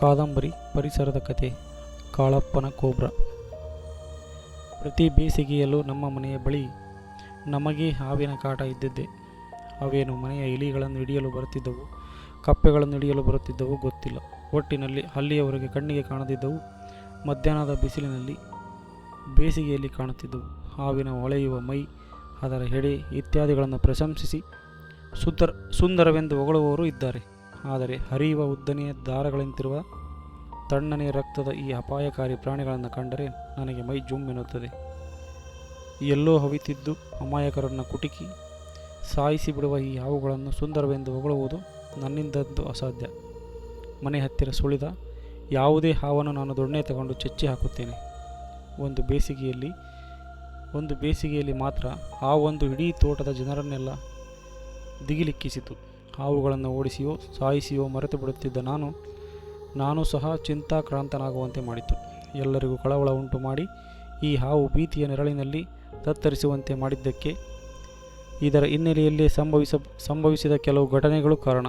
ಕಾದಂಬರಿ ಪರಿಸರದ ಕತೆ. ಕಾಳಪ್ಪನ ಕೋಬ್ರಾ. ಪ್ರತಿ ಬೇಸಿಗೆಯಲ್ಲೂ ನಮ್ಮ ಮನೆಯ ಬಳಿ ನಮಗೆ ಹಾವಿನ ಕಾಟ ಇದ್ದಿದ್ದೆ. ಅವೇನು ಮನೆಯ ಇಲಿಗಳನ್ನು ಹಿಡಿಯಲು ಬರುತ್ತಿದ್ದವು, ಕಪ್ಪೆಗಳನ್ನು ಹಿಡಿಯಲು ಬರುತ್ತಿದ್ದವು ಗೊತ್ತಿಲ್ಲ. ಒಟ್ಟಿನಲ್ಲಿ ಅಲ್ಲಿಯವರೆಗೆ ಕಣ್ಣಿಗೆ ಕಾಣದಿದ್ದವು ಮಧ್ಯಾಹ್ನದ ಬಿಸಿಲಿನಲ್ಲಿ ಬೇಸಿಗೆಯಲ್ಲಿ ಕಾಣುತ್ತಿದ್ದವು. ಹಾವಿನ ಹೊಳೆಯುವ ಮೈ, ಅದರ ಹೆಡೆ ಇತ್ಯಾದಿಗಳನ್ನು ಪ್ರಶಂಸಿಸಿ ಸುಂದರವೆಂದು ಹೊಗಳುವವರು ಇದ್ದಾರೆ. ಆದರೆ ಹರಿಯುವ ಉದ್ದನೆಯ ದಾರಗಳಂತಿರುವ ತಣ್ಣನೆಯ ರಕ್ತದ ಈ ಅಪಾಯಕಾರಿ ಪ್ರಾಣಿಗಳನ್ನು ಕಂಡರೆ ನನಗೆ ಮೈ ಜುಮ್ ಎನ್ನುತ್ತದೆ. ಎಲ್ಲೋ ಹವಿತಿದ್ದು ಅಮಾಯಕರನ್ನು ಕುಟುಕಿ ಸಾಯಿಸಿ ಬಿಡುವ ಈ ಹಾವುಗಳನ್ನು ಸುಂದರವೆಂದು ಹೊಗಳುವುದು ನನ್ನಿಂದಂತೂ ಅಸಾಧ್ಯ. ಮನೆ ಹತ್ತಿರ ಸುಳಿದ ಯಾವುದೇ ಹಾವನ್ನು ನಾನು ದೊಣ್ಣೆ ತಗೊಂಡು ಚೆಚ್ಚಿ ಹಾಕುತ್ತೇನೆ. ಒಂದು ಬೇಸಿಗೆಯಲ್ಲಿ ಮಾತ್ರ ಆ ಒಂದು ಇಡೀ ತೋಟದ ಜನರನ್ನೆಲ್ಲ ದಿಗಿಲಿಕ್ಕಿಸಿತು. ಹಾವುಗಳನ್ನು ಓಡಿಸಿಯೋ ಸಾಯಿಸಿಯೋ ಮರೆತು ಬಿಡುತ್ತಿದ್ದ ನಾನು ಸಹ ಚಿಂತಾಕ್ರಾಂತನಾಗುವಂತೆ ಮಾಡಿತು. ಎಲ್ಲರಿಗೂ ಕಳವಳ ಉಂಟು ಮಾಡಿ ಈ ಹಾವು ಭೀತಿಯ ನೆರಳಿನಲ್ಲಿ ತತ್ತರಿಸುವಂತೆ ಮಾಡಿದ್ದಕ್ಕೆ ಇದರ ಹಿನ್ನೆಲೆಯಲ್ಲೇ ಸಂಭವಿಸಿದ ಕೆಲವು ಘಟನೆಗಳು ಕಾರಣ.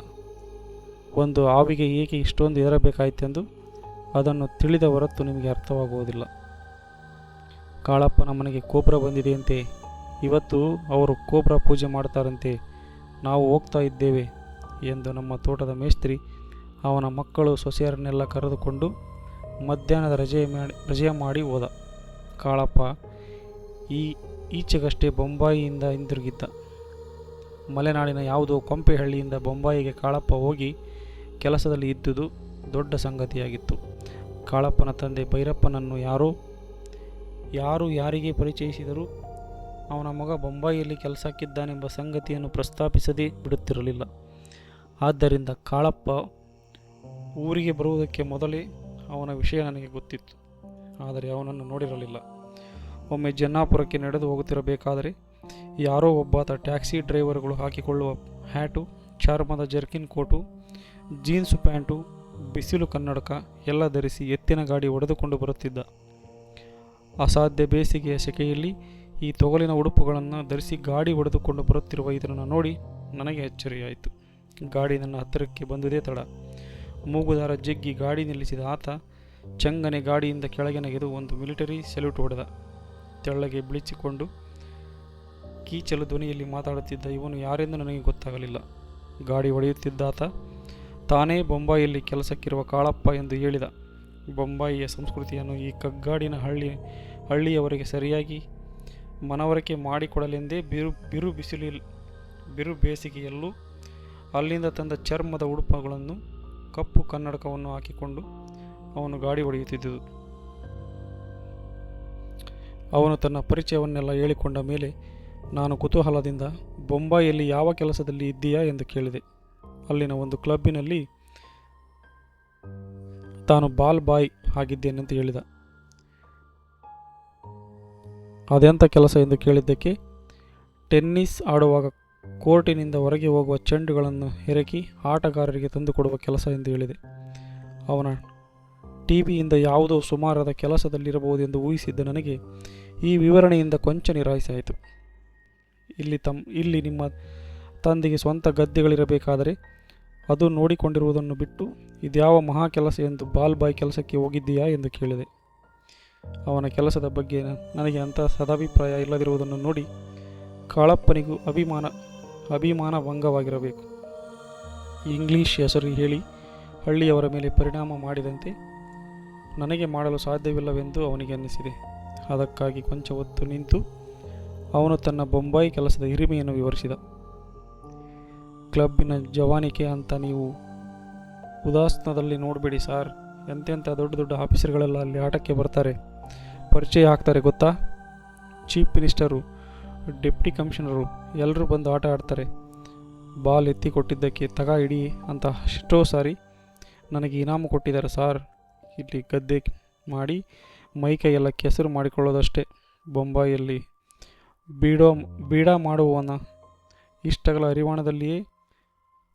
ಒಂದು ಹಾವಿಗೆ ಏಕೆ ಇಷ್ಟೊಂದು ಹೆದರಬೇಕಾಯಿತೆಂದು ಅದನ್ನು ತಿಳಿದ ಹೊರತು ನಿಮಗೆ ಅರ್ಥವಾಗುವುದಿಲ್ಲ. ಕಾಳಪ್ಪನ ಮನೆಗೆ ಕೋಬ್ರಾ ಬಂದಿದೆಯಂತೆ. ಇವತ್ತು ಅವರು ಕೋಬ್ರಾ ಪೂಜೆ ಮಾಡ್ತಾರಂತೆ. ನಾವು ಹೋಗ್ತಾ ಇದ್ದೇವೆ ಎಂದು ನಮ್ಮ ತೋಟದ ಮೇಸ್ತ್ರಿ ಅವನ ಮಕ್ಕಳು ಸೊಸೆಯರನ್ನೆಲ್ಲ ಕರೆದುಕೊಂಡು ಮಧ್ಯಾಹ್ನದ ರಜೆಯ ಮಾಡಿ ಹೋದ. ಕಾಳಪ್ಪ ಈಚೆಗಷ್ಟೇ ಬೊಂಬಾಯಿಯಿಂದ ಹಿಂದಿರುಗಿದ್ದ. ಮಲೆನಾಡಿನ ಯಾವುದೋ ಕೊಂಪೆಹಳ್ಳಿಯಿಂದ ಬೊಂಬಾಯಿಗೆ ಕಾಳಪ್ಪ ಹೋಗಿ ಕೆಲಸದಲ್ಲಿ ಇದ್ದುದು ದೊಡ್ಡ ಸಂಗತಿಯಾಗಿತ್ತು. ಕಾಳಪ್ಪನ ತಂದೆ ಭೈರಪ್ಪನನ್ನು ಯಾರು ಯಾರಿಗೆ ಪರಿಚಯಿಸಿದರೂ ಅವನ ಮಗ ಬೊಂಬಾಯಿಯಲ್ಲಿ ಕೆಲಸಕ್ಕಿದ್ದಾನೆಂಬ ಸಂಗತಿಯನ್ನು ಪ್ರಸ್ತಾಪಿಸದೇ ಬಿಡುತ್ತಿರಲಿಲ್ಲ. ಆದ್ದರಿಂದ ಕಾಳಪ್ಪ ಊರಿಗೆ ಬರುವುದಕ್ಕೆ ಮೊದಲೇ ಅವನ ವಿಷಯ ನನಗೆ ಗೊತ್ತಿತ್ತು. ಆದರೆ ಅವನನ್ನು ನೋಡಿರಲಿಲ್ಲ. ಒಮ್ಮೆ ಜನ್ನಾಪುರಕ್ಕೆ ನಡೆದು ಹೋಗುತ್ತಿರಬೇಕಾದರೆ ಯಾರೋ ಒಬ್ಬಾತ ಟ್ಯಾಕ್ಸಿ ಡ್ರೈವರ್ಗಳು ಹಾಕಿಕೊಳ್ಳುವ ಹ್ಯಾಟು, ಚರ್ಮದ ಜರ್ಕಿನ್ ಕೋಟು, ಜೀನ್ಸು ಪ್ಯಾಂಟು, ಬಿಸಿಲು ಕನ್ನಡಕ ಎಲ್ಲ ಧರಿಸಿ ಎತ್ತಿನ ಗಾಡಿ ಹೊಡೆದುಕೊಂಡು ಬರುತ್ತಿದ್ದ. ಅಸಾಧ್ಯ ಬೇಸಿಗೆಯ ಸೆಕೆಯಲ್ಲಿ ಈ ತೊಗಲಿನ ಉಡುಪುಗಳನ್ನು ಧರಿಸಿ ಗಾಡಿ ಹೊಡೆದುಕೊಂಡು ಬರುತ್ತಿರುವ ಇದನ್ನು ನೋಡಿ ನನಗೆ ಅಚ್ಚರಿಯಾಯಿತು. ಗಾಡಿ ನನ್ನ ಹತ್ತಿರಕ್ಕೆ ಬಂದುದೇ ತಡ. ಮೂಗುದಾರ ಜಗ್ಗಿ ಗಾಡಿ ನಿಲ್ಲಿಸಿದ ಆತ ಚಂಗನೆ ಗಾಡಿಯಿಂದ ಕೆಳಗೆ ನೆಗೆದು ಒಂದು ಮಿಲಿಟರಿ ಸೆಲ್ಯೂಟ್ ಹೊಡೆದ. ತೆಳ್ಳಗೆ ಬಿಳಿಸಿಕೊಂಡು ಕೀಚಲು ಧ್ವನಿಯಲ್ಲಿ ಮಾತಾಡುತ್ತಿದ್ದ ಇವನು ಯಾರೆಂದು ನನಗೆ ಗೊತ್ತಾಗಲಿಲ್ಲ. ಗಾಡಿ ಹೊಡೆಯುತ್ತಿದ್ದಾತ ತಾನೇ ಬೊಂಬಾಯಿಯಲ್ಲಿ ಕೆಲಸಕ್ಕಿರುವ ಕಾಳಪ್ಪ ಎಂದು ಹೇಳಿದ. ಬೊಂಬಾಯಿಯ ಸಂಸ್ಕೃತಿಯನ್ನು ಈ ಕಗ್ಗಾಡಿನ ಹಳ್ಳಿಯವರಿಗೆ ಸರಿಯಾಗಿ ಮನವರಿಕೆ ಮಾಡಿಕೊಡಲೆಂದೇ ಬಿರು ಬೇಸಿಗೆಯಲ್ಲೂ ಅಲ್ಲಿಂದ ತಂದ ಚರ್ಮದ ಉಡುಪುಗಳನ್ನು, ಕಪ್ಪು ಕನ್ನಡಕವನ್ನು ಹಾಕಿಕೊಂಡು ಅವನು ಗಾಡಿ ಹೊಡೆಯುತ್ತಿದ್ದುದು. ಅವನು ತನ್ನ ಪರಿಚಯವನ್ನೆಲ್ಲ ಹೇಳಿಕೊಂಡ ಮೇಲೆ ನಾನು ಕುತೂಹಲದಿಂದ ಬೊಂಬಾಯಿಯಲ್ಲಿ ಯಾವ ಕೆಲಸದಲ್ಲಿ ಇದ್ದೀಯಾ ಎಂದು ಕೇಳಿದೆ. ಅಲ್ಲಿನ ಒಂದು ಕ್ಲಬ್ಬಿನಲ್ಲಿ ತಾನು ಬಾಲ್ ಬಾಯ್ ಆಗಿದ್ದೇನೆಂದು ಹೇಳಿದ. ಅದೆಂಥ ಕೆಲಸ ಎಂದು ಕೇಳಿದ್ದಕ್ಕೆ ಟೆನ್ನಿಸ್ ಆಡುವಾಗ ಕೋರ್ಟಿನಿಂದ ಹೊರಗೆ ಹೋಗುವ ಚೆಂಡುಗಳನ್ನು ಎರಕಿ ಆಟಗಾರರಿಗೆ ತಂದುಕೊಡುವ ಕೆಲಸ ಎಂದು ಹೇಳಿದೆ. ಅವನ ಟಿವಿಯಿಂದ ಯಾವುದೋ ಸುಮಾರಾದ ಕೆಲಸದಲ್ಲಿರಬಹುದೆಂದು ಊಹಿಸಿದ್ದ ನನಗೆ ಈ ವಿವರಣೆಯಿಂದ ಕೊಂಚ ನಿರಾಸೆಯಾಯಿತು. ಇಲ್ಲಿ ನಿಮ್ಮ ತಂದೆಗೆ ಸ್ವಂತ ಗದ್ದೆಗಳಿರಬೇಕಾದರೆ ಅದು ನೋಡಿಕೊಂಡಿರುವುದನ್ನು ಬಿಟ್ಟು ಇದ್ಯಾವ ಮಹಾ ಕೆಲಸ ಎಂದು ಬಾಲ್ ಬಾಯ್ ಕೆಲಸಕ್ಕೆ ಹೋಗಿದ್ದೀಯಾ ಎಂದು ಕೇಳಿದೆ. ಅವನ ಕೆಲಸದ ಬಗ್ಗೆ ನನಗೆ ಅಂಥ ಸದಾಭಿಪ್ರಾಯ ಇಲ್ಲದಿರುವುದನ್ನು ನೋಡಿ ಕಾಳಪ್ಪನಿಗೂ ಅಭಿಮಾನ ಭಂಗವಾಗಿರಬೇಕು. ಇಂಗ್ಲೀಷ್ ಹೆಸರು ಹೇಳಿ ಹಳ್ಳಿಯವರ ಮೇಲೆ ಪರಿಣಾಮ ಮಾಡಿದಂತೆ ನನಗೆ ಮಾಡಲು ಸಾಧ್ಯವಿಲ್ಲವೆಂದು ಅವನಿಗೆ ಅನ್ನಿಸಿದೆ. ಅದಕ್ಕಾಗಿ ಕೊಂಚ ಹೊತ್ತು ನಿಂತು ಅವನು ತನ್ನ ಬೊಂಬಾಯಿ ಕೆಲಸದ ಹಿರಿಮೆಯನ್ನು ವಿವರಿಸಿದ. ಕ್ಲಬ್ಬಿನ ಜವಾನಿಕೆ ಅಂತ ನೀವು ಉದಾಸನದಲ್ಲಿ ನೋಡಬೇಡಿ ಸಾರ್. ಎಂತೆಂಥ ದೊಡ್ಡ ದೊಡ್ಡ ಆಫೀಸರ್ಗಳೆಲ್ಲ ಅಲ್ಲಿ ಆಟಕ್ಕೆ ಬರ್ತಾರೆ, ಪರಿಚಯ ಆಗ್ತಾರೆ ಗೊತ್ತಾ. ಚೀಫ್ ಮಿನಿಸ್ಟರು, ಡೆಪ್ಟಿ ಕಮಿಷನರು ಎಲ್ಲರೂ ಬಂದು ಆಟ ಆಡ್ತಾರೆ. ಬಾಲ್ ಎತ್ತಿ ಕೊಟ್ಟಿದ್ದಕ್ಕೆ ತಗ ಇಡಿ ಅಂತ ಎಷ್ಟೋ ಸಾರಿ ನನಗೆ ಇನಾಮು ಕೊಟ್ಟಿದ್ದಾರೆ ಸಾರ್. ಇಲ್ಲಿ ಗದ್ದೆ ಮಾಡಿ ಮೈಕೈಯೆಲ್ಲ ಕೆಸರು ಮಾಡಿಕೊಳ್ಳೋದಷ್ಟೇ. ಬೊಂಬಾಯಿಯಲ್ಲಿ ಬೀಡ ಮಾಡುವವನ ಇಷ್ಟಗಳ ಹರಿವಾಣದಲ್ಲಿಯೇ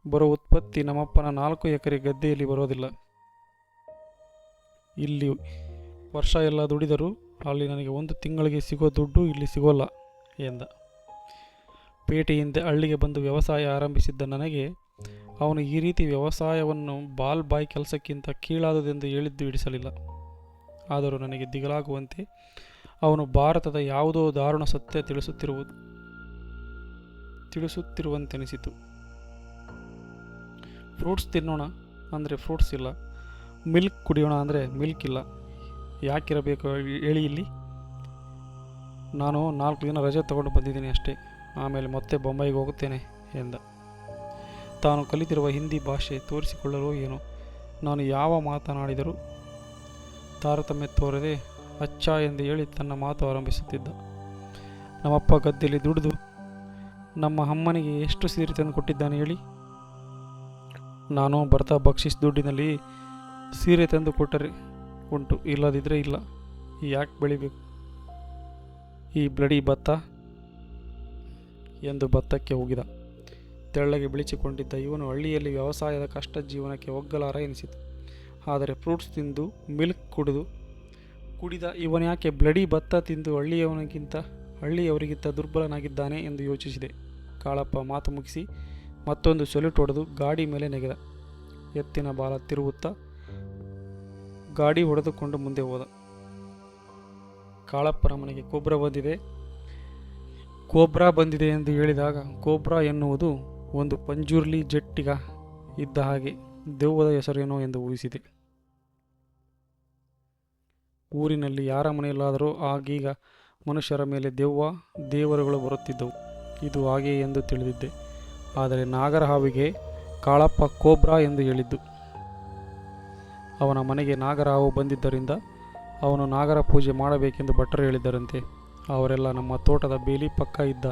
ಬರೋ ಉತ್ಪತ್ತಿ ನಮ್ಮಪ್ಪನ 4 ಎಕರೆ ಗದ್ದೆಯಲ್ಲಿ ಬರೋದಿಲ್ಲ. ಇಲ್ಲಿ ವರ್ಷ ಎಲ್ಲ ದುಡಿದರೂ ಅಲ್ಲಿ ನನಗೆ 1 ತಿಂಗಳಿಗೆ ಸಿಗೋ ದುಡ್ಡು ಇಲ್ಲಿ ಸಿಗೋಲ್ಲ ಎಂದ. ಪೇಟೆಯಿಂದ ಹಳ್ಳಿಗೆ ಬಂದು ವ್ಯವಸಾಯ ಆರಂಭಿಸಿದ್ದ ನನಗೆ ಅವನು ಈ ರೀತಿ ವ್ಯವಸಾಯವನ್ನು ಬಾಯ್ ಕೆಲಸಕ್ಕಿಂತ ಕೀಳಾದುದೆಂದು ಹೇಳಿದ್ದು ಹಿಡಿಸಲಿಲ್ಲ. ಆದರೂ ನನಗೆ ದಿಗಲಾಗುವಂತೆ ಅವನು ಭಾರತದ ಯಾವುದೋ ದಾರುಣ ಸತ್ಯ ತಿಳಿಸುತ್ತಿರುವಂತೆನಿಸಿತು. ಫ್ರೂಟ್ಸ್ ತಿನ್ನೋಣ ಅಂದರೆ ಫ್ರೂಟ್ಸ್ ಇಲ್ಲ, ಮಿಲ್ಕ್ ಕುಡಿಯೋಣ ಅಂದರೆ ಮಿಲ್ಕ್ ಇಲ್ಲ. ಯಾಕಿರಬೇಕು ಹೇಳಿ ಇಲ್ಲಿ? ನಾನು 4 ದಿನ ರಜೆ ತಗೊಂಡು ಬಂದಿದ್ದೀನಿ ಅಷ್ಟೇ, ಆಮೇಲೆ ಮತ್ತೆ ಬೊಂಬಾಯಿಗೆ ಹೋಗುತ್ತೇನೆ ಎಂದ. ತಾನು ಕಲಿತಿರುವ ಹಿಂದಿ ಭಾಷೆ ತೋರಿಸಿಕೊಳ್ಳಲು ಏನೋ ನಾನು ಯಾವ ಮಾತನಾಡಿದರೂ ತಾರತಮ್ಯ ತೋರದೆ ಅಚ್ಚಾ ಎಂದು ಹೇಳಿ ತನ್ನ ಮಾತು ಆರಂಭಿಸುತ್ತಿದ್ದ. ನಮ್ಮಪ್ಪ ಗದ್ದೆಯಲ್ಲಿ ದುಡಿದು ನಮ್ಮ ಅಮ್ಮನಿಗೆ ಎಷ್ಟು ಸೀರೆ ತಂದು ಕೊಟ್ಟಿದ್ದಾನೆ ಹೇಳಿ? ನಾನು ಬರ್ತಾ ಬಕ್ಷಿಸ್ ದುಡ್ಡಿನಲ್ಲಿ ಸೀರೆ ತಂದು ಕೊಟ್ಟರೆ ಉಂಟು, ಇಲ್ಲದಿದ್ದರೆ ಇಲ್ಲ. ಯಾಕೆ ಬೆಳಿಬೇಕು ಈ ಬ್ಲಡಿ ಭತ್ತ ಎಂದು ಭತ್ತಕ್ಕೆ ಹೋಗಿದ. ತೆಳ್ಳಗೆ ಬಿಳಿಚಿಕೊಂಡಿದ್ದ ಇವನು ಹಳ್ಳಿಯಲ್ಲಿ ವ್ಯವಸಾಯದ ಕಷ್ಟ ಜೀವನಕ್ಕೆ ಒಗ್ಗಲಾರ ಎನಿಸಿತು. ಆದರೆ ಫ್ರೂಟ್ಸ್ ತಿಂದು ಮಿಲ್ಕ್ ಕುಡಿದ ಇವನ್ಯಾಕೆ ಬ್ಲಡಿ ಭತ್ತ ತಿಂದು ಹಳ್ಳಿಯವರಿಗಿಂತ ದುರ್ಬಲನಾಗಿದ್ದಾನೆ ಎಂದು ಯೋಚಿಸಿದೆ. ಕಾಳಪ್ಪ ಮಾತು ಮುಗಿಸಿ ಮತ್ತೊಂದು ಸೊಲ್ಯೂಟ್ ಹೊಡೆದು ಗಾಡಿ ಮೇಲೆ ನೆಗೆದ. ಎತ್ತಿನ ಬಾಲ ತಿರುಗುತ್ತಾ ಗಾಡಿ ಹೊಡೆದುಕೊಂಡು ಮುಂದೆ ಹೋದ. ಕಾಳಪ್ಪನ ಮನೆಗೆ ಕೋಬ್ರಾ ಬಂದಿದೆ ಎಂದು ಹೇಳಿದಾಗ ಕೋಬ್ರಾ ಎನ್ನುವುದು ಒಂದು ಪಂಜುರ್ಲಿ ಜಟ್ಟಿಗ ಇದ್ದ ಹಾಗೆ ದೆವ್ವದ ಹೆಸರೇನೋ ಎಂದು ಊಹಿಸಿದೆ. ಊರಿನಲ್ಲಿ ಯಾರ ಮನೆಯಲ್ಲಾದರೂ ಆಗೀಗ ಮನುಷ್ಯರ ಮೇಲೆ ದೇವರುಗಳು ಬರುತ್ತಿದ್ದವು. ಇದು ಹಾಗೆ ಎಂದು ತಿಳಿದಿದ್ದೆ. ಆದರೆ ನಾಗರ ಹಾವಿಗೆ ಕಾಳಪ್ಪ ಕೋಬ್ರಾ ಎಂದು ಹೇಳಿದ್ದು. ಅವನ ಮನೆಗೆ ನಾಗರ ಹಾವು ಬಂದಿದ್ದರಿಂದ ಅವನು ನಾಗರ ಪೂಜೆ ಮಾಡಬೇಕೆಂದು ಭಟ್ರು ಹೇಳಿದ್ದರಂತೆ. ಅವರೆಲ್ಲ ನಮ್ಮ ತೋಟದ ಬೇಲಿ ಪಕ್ಕ ಇದ್ದ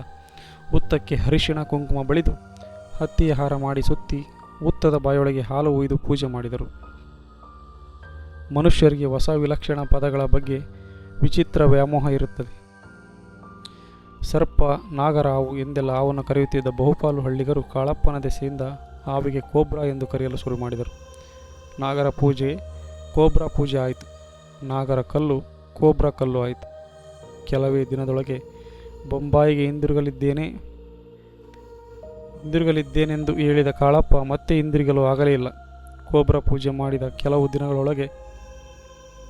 ಹುತ್ತಕ್ಕೆ ಅರಿಶಿಣ ಕುಂಕುಮ ಬಳಿದು ಹತ್ತಿಯ ಹಾರ ಮಾಡಿ ಸುತ್ತಿ ಹುತ್ತದ ಬಾಯೊಳಗೆ ಹಾಲು ಒಯ್ದು ಪೂಜೆ ಮಾಡಿದರು. ಮನುಷ್ಯರಿಗೆ ಹೊಸ ವಿಲಕ್ಷಣ ಪದಗಳ ಬಗ್ಗೆ ವಿಚಿತ್ರ ವ್ಯಾಮೋಹ ಇರುತ್ತದೆ. ಸರ್ಪ, ನಾಗರ ಹಾವು ಎಂದೆಲ್ಲ ಹಾವನ್ನು ಕರೆಯುತ್ತಿದ್ದ ಬಹುಪಾಲು ಹಳ್ಳಿಗರು ಕಾಳಪ್ಪನ ದೆಸೆಯಿಂದ ಹಾವಿಗೆ ಕೋಬ್ರಾ ಎಂದು ಕರೆಯಲು ಶುರು ಮಾಡಿದರು. ನಾಗರ ಪೂಜೆ ಕೋಬ್ರಾ ಪೂಜೆ ಆಯಿತು. ನಾಗರ ಕಲ್ಲು ಕೋಬ್ರಾ ಕಲ್ಲು ಆಯಿತು. ಕೆಲವೇ ದಿನದೊಳಗೆ ಬೊಂಬಾಯಿಗೆ ಹಿಂದಿರುಗಲಿದ್ದೇನೆಂದು ಹೇಳಿದ ಕಾಳಪ್ಪ ಮತ್ತೆ ಹಿಂದಿರುಗಲು ಆಗಲೇ ಇಲ್ಲ. ಕೋಬ್ರಾ ಪೂಜೆ ಮಾಡಿದ ಕೆಲವು ದಿನಗಳೊಳಗೆ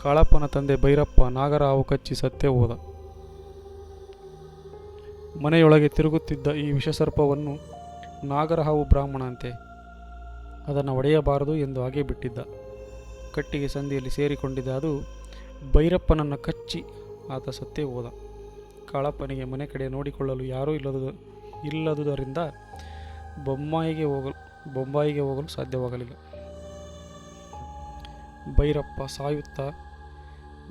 ಕಾಳಪ್ಪನ ತಂದೆ ಭೈರಪ್ಪ ನಾಗರ ಹಾವು ಕಚ್ಚಿ ಸತ್ತೇ ಹೋದ. ಮನೆಯೊಳಗೆ ತಿರುಗುತ್ತಿದ್ದ ಈ ವಿಷಸರ್ಪವನ್ನು ನಾಗರ ಹಾವು ಬ್ರಾಹ್ಮಣ ಅಂತೆ, ಅದನ್ನು ಒಡೆಯಬಾರದು ಎಂದು ಹಾಗೇ ಬಿಟ್ಟಿದ್ದ. ಕಟ್ಟಿಗೆ ಸಂದಿಯಲ್ಲಿ ಸೇರಿಕೊಂಡಿದ್ದ ಅದು ಭೈರಪ್ಪನನ್ನು ಕಚ್ಚಿ ಆತ ಸತ್ತೇ ಹೋದ. ಕಾಳಪ್ಪನಿಗೆ ಮನೆ ಕಡೆ ನೋಡಿಕೊಳ್ಳಲು ಯಾರೂ ಇಲ್ಲದುದರಿಂದ ಬೊಂಬಾಯಿಗೆ ಹೋಗಲು ಸಾಧ್ಯವಾಗಲಿಲ್ಲ. ಭೈರಪ್ಪ ಸಾಯುತ್ತಾ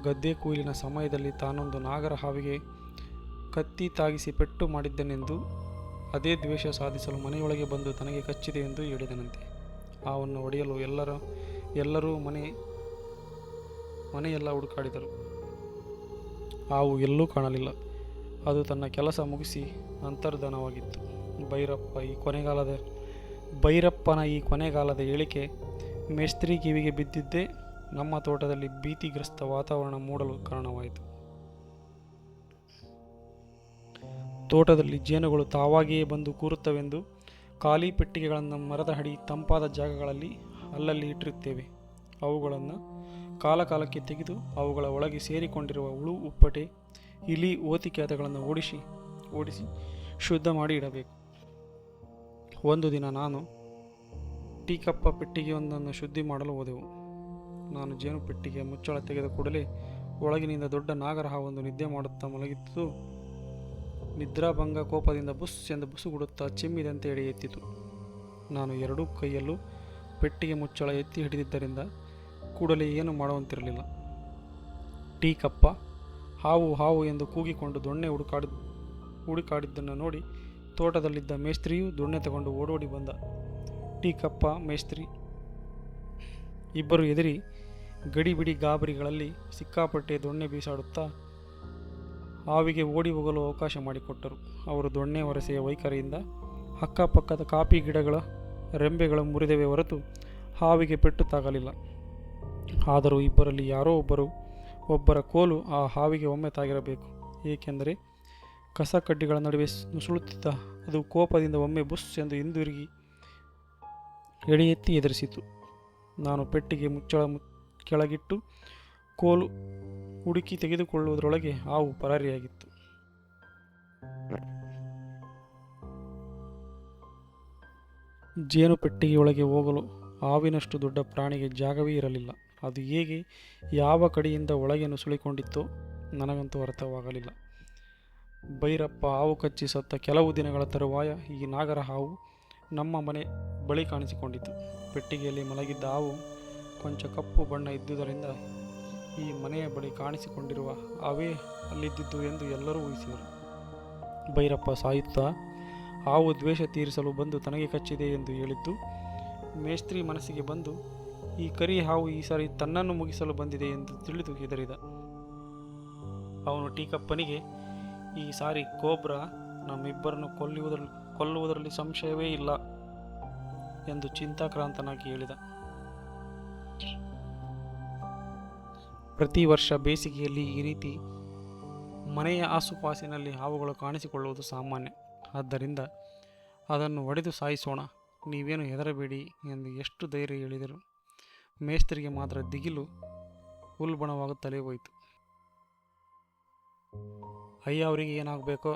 ಗದ್ದೆ ಕೊಯ್ಲಿನ ಸಮಯದಲ್ಲಿ ತಾನೊಂದು ನಾಗರ ಹಾವಿಗೆ ಕತ್ತಿ ತಾಗಿಸಿ ಪೆಟ್ಟು ಮಾಡಿದ್ದನೆಂದು ಅದೇ ದ್ವೇಷ ಸಾಧಿಸಲು ಮನೆಯೊಳಗೆ ಬಂದು ತನಗೆ ಕಚ್ಚಿದೆ ಎಂದು ಹೇಳಿದನಂತೆ. ಹಾವನ್ನು ಹೊಡೆಯಲು ಎಲ್ಲರೂ ಮನೆಯೆಲ್ಲ ಹುಡುಕಾಡಿದರು. ಹಾವು ಎಲ್ಲೂ ಕಾಣಲಿಲ್ಲ. ಅದು ತನ್ನ ಕೆಲಸ ಮುಗಿಸಿ ಅಂತರ್ಧಾನವಾಗಿತ್ತು. ಭೈರಪ್ಪನ ಈ ಕೊನೆಗಾಲದ ಹೇಳಿಕೆ ಮೇಸ್ತ್ರಿ ಕಿವಿಗೆ ಬಿದ್ದಿದ್ದೇ ನಮ್ಮ ತೋಟದಲ್ಲಿ ಭೀತಿಗ್ರಸ್ತ ವಾತಾವರಣ ಮೂಡಲು ಕಾರಣವಾಯಿತು. ತೋಟದಲ್ಲಿ ಜೇನುಗಳು ತಾವಾಗಿಯೇ ಬಂದು ಕೂರುತ್ತವೆಂದು ಖಾಲಿ ಪೆಟ್ಟಿಗೆಗಳನ್ನು ಮರದ ಅಡಿ ತಂಪಾದ ಜಾಗಗಳಲ್ಲಿ ಅಲ್ಲಲ್ಲಿ ಇಟ್ಟಿರುತ್ತೇವೆ. ಅವುಗಳನ್ನು ಕಾಲಕಾಲಕ್ಕೆ ತೆಗೆದು ಅವುಗಳ ಒಳಗೆ ಸೇರಿಕೊಂಡಿರುವ ಹುಳು, ಉಪ್ಪಟೆ, ಇಲಿ, ಓತಿಕ್ಯಾತಗಳನ್ನು ಓಡಿಸಿ ಶುದ್ಧ ಮಾಡಿ ಇಡಬೇಕು. ಒಂದು ದಿನ ನಾನು ಟೀಕಪ್ಪ ಪೆಟ್ಟಿಗೆಯೊಂದನ್ನು ಶುದ್ಧಿ ಮಾಡಲು ಹೋದೆವು. ನಾನು ಜೇನು ಪೆಟ್ಟಿಗೆಯ ಮುಚ್ಚಳ ತೆಗೆದ ಕೂಡಲೇ ಒಳಗಿನಿಂದ ದೊಡ್ಡ ನಾಗರ ಹಾವೊಂದು ನಿದ್ದೆ ಮಾಡುತ್ತಾ ಮಲಗಿತ್ತು. ನಿದ್ರಾಭಂಗ ಕೋಪದಿಂದ ಬುಸ್ ಎಂದು ಬುಸುಗುಡುತ್ತಾ ಚಿಮ್ಮಿದಂತೆ ಎಡೆ ಎತ್ತಿತು. ನಾನು ಎರಡೂ ಕೈಯಲ್ಲೂ ಪೆಟ್ಟಿಗೆ ಮುಚ್ಚಳ ಎತ್ತಿ ಹಿಡಿದಿದ್ದರಿಂದ ಕೂಡಲೇ ಏನು ಮಾಡುವಂತಿರಲಿಲ್ಲ. ಟೀಕಪ್ಪ ಹಾವು ಹಾವು ಎಂದು ಕೂಗಿಕೊಂಡು ದೊಣ್ಣೆ ಹುಡುಕಾಡಿದ್ದನ್ನು ನೋಡಿ ತೋಟದಲ್ಲಿದ್ದ ಮೇಸ್ತ್ರಿಯೂ ದೊಣ್ಣೆ ತಗೊಂಡು ಓಡೋಡಿ ಬಂದ. ಟೀಕಪ್ಪ, ಮೇಸ್ತ್ರಿ ಇಬ್ಬರು ಎದಿರಿ ಗಡಿಬಿಡಿ ಗಾಬರಿಗಳಲ್ಲಿ ಸಿಕ್ಕಾಪಟ್ಟೆ ದೊಣ್ಣೆ ಬೀಸಾಡುತ್ತಾ ಹಾವಿಗೆ ಓಡಿ ಹೋಗಲು ಅವಕಾಶ ಮಾಡಿಕೊಟ್ಟರು. ಅವರು ದೊಣ್ಣೆ ಒರಸೆಯ ವೈಖರಿಯಿಂದ ಅಕ್ಕಪಕ್ಕದ ಕಾಫಿ ಗಿಡಗಳ ರೆಂಬೆಗಳು ಮುರಿದವೇ ಹೊರತು ಹಾವಿಗೆ ಪೆಟ್ಟು ತಾಗಲಿಲ್ಲ. ಆದರೂ ಇಬ್ಬರಲ್ಲಿ ಯಾರೋ ಒಬ್ಬರ ಕೋಲು ಆ ಹಾವಿಗೆ ಒಮ್ಮೆ ತಾಗಿರಬೇಕು. ಏಕೆಂದರೆ ಕಸ ಕಡ್ಡಿಗಳ ನಡುವೆ ನುಸುಳುತ್ತಿದ್ದ ಅದು ಕೋಪದಿಂದ ಒಮ್ಮೆ ಬುಸ್ ಎಂದು ಹಿಂದಿರುಗಿ ಎಡೆ ಎತ್ತಿ ಎದುರಿಸಿತು. ನಾನು ಪೆಟ್ಟಿಗೆ ಮುಚ್ಚಳ ಕೆಳಗಿಟ್ಟು ಕೋಲು ಹುಡುಕಿ ತೆಗೆದುಕೊಳ್ಳುವುದರೊಳಗೆ ಹಾವು ಪರಾರಿಯಾಗಿತ್ತು. ಜೇನು ಪೆಟ್ಟಿಗೆಯೊಳಗೆ ಹೋಗಲು ಹಾವಿನಷ್ಟು ದೊಡ್ಡ ಪ್ರಾಣಿಗೆ ಜಾಗವೇ ಇರಲಿಲ್ಲ. ಅದು ಹೇಗೆ ಯಾವ ಕಡೆಯಿಂದ ಒಳಗೆ ನುಸುಳಿಕೊಂಡಿತ್ತೋ ನನಗಂತೂ ಅರ್ಥವಾಗಲಿಲ್ಲ. ಭೈರಪ್ಪ ಹಾವು ಕಚ್ಚಿ ಸತ್ತ ಕೆಲವು ದಿನಗಳ ತರುವಾಯ ಈ ನಾಗರ ಹಾವು ನಮ್ಮ ಮನೆ ಬಳಿ ಕಾಣಿಸಿಕೊಂಡಿತು. ಪೆಟ್ಟಿಗೆಯಲ್ಲಿ ಮಲಗಿದ್ದ ಹಾವು ಕೊಂಚ ಕಪ್ಪು ಬಣ್ಣ ಇದ್ದುದರಿಂದ ಈ ಮನೆಯ ಬಳಿ ಕಾಣಿಸಿಕೊಂಡಿರುವ ಹಾವೇ ಅಲ್ಲಿದ್ದಿದ್ದು ಎಂದು ಎಲ್ಲರೂ ಊಹಿಸಿದರು. ಭೈರಪ್ಪ ಸಾಯುತ್ತಾ ಹಾವು ದ್ವೇಷ ತೀರಿಸಲು ಬಂದು ತನಗೆ ಕಚ್ಚಿದೆ ಎಂದು ಹೇಳಿದ್ದು ಮೇಸ್ತ್ರಿ ಮನಸ್ಸಿಗೆ ಬಂದು ಈ ಕರಿ ಹಾವು ಈ ಸಾರಿ ತನ್ನನ್ನು ಮುಗಿಸಲು ಬಂದಿದೆ ಎಂದು ತಿಳಿದು ಹೆದರಿದ. ಅವನು ಟೀಕಪ್ಪನಿಗೆ, ಈ ಸಾರಿ ಕೋಬ್ರಾ ನಮ್ಮಿಬ್ಬರನ್ನು ಕೊಲ್ಲುವುದರಲ್ಲಿ ಸಂಶಯವೇ ಇಲ್ಲ ಎಂದು ಚಿಂತಾಕ್ರಾಂತನಾಗಿ ಹೇಳಿದ. ಪ್ರತಿ ವರ್ಷ ಬೇಸಿಗೆಯಲ್ಲಿ ಈ ರೀತಿ ಮನೆಯ ಆಸುಪಾಸಿನಲ್ಲಿ ಹಾವುಗಳು ಕಾಣಿಸಿಕೊಳ್ಳುವುದು ಸಾಮಾನ್ಯ. ಆದ್ದರಿಂದ ಅದನ್ನು ಹೊಡೆದು ಸಾಯಿಸೋಣ, ನೀವೇನು ಹೆದರಬೇಡಿ ಎಂದು ಎಷ್ಟು ಧೈರ್ಯ ಹೇಳಿದರು. ಮೇಸ್ತ್ರಿಗೆ ಮಾತ್ರ ದಿಗಿಲು ಉಲ್ಬಣವಾಗುತ್ತಲೇ ಹೋಯಿತು. ಅಯ್ಯ, ಅವರಿಗೆ ಏನಾಗಬೇಕೋ,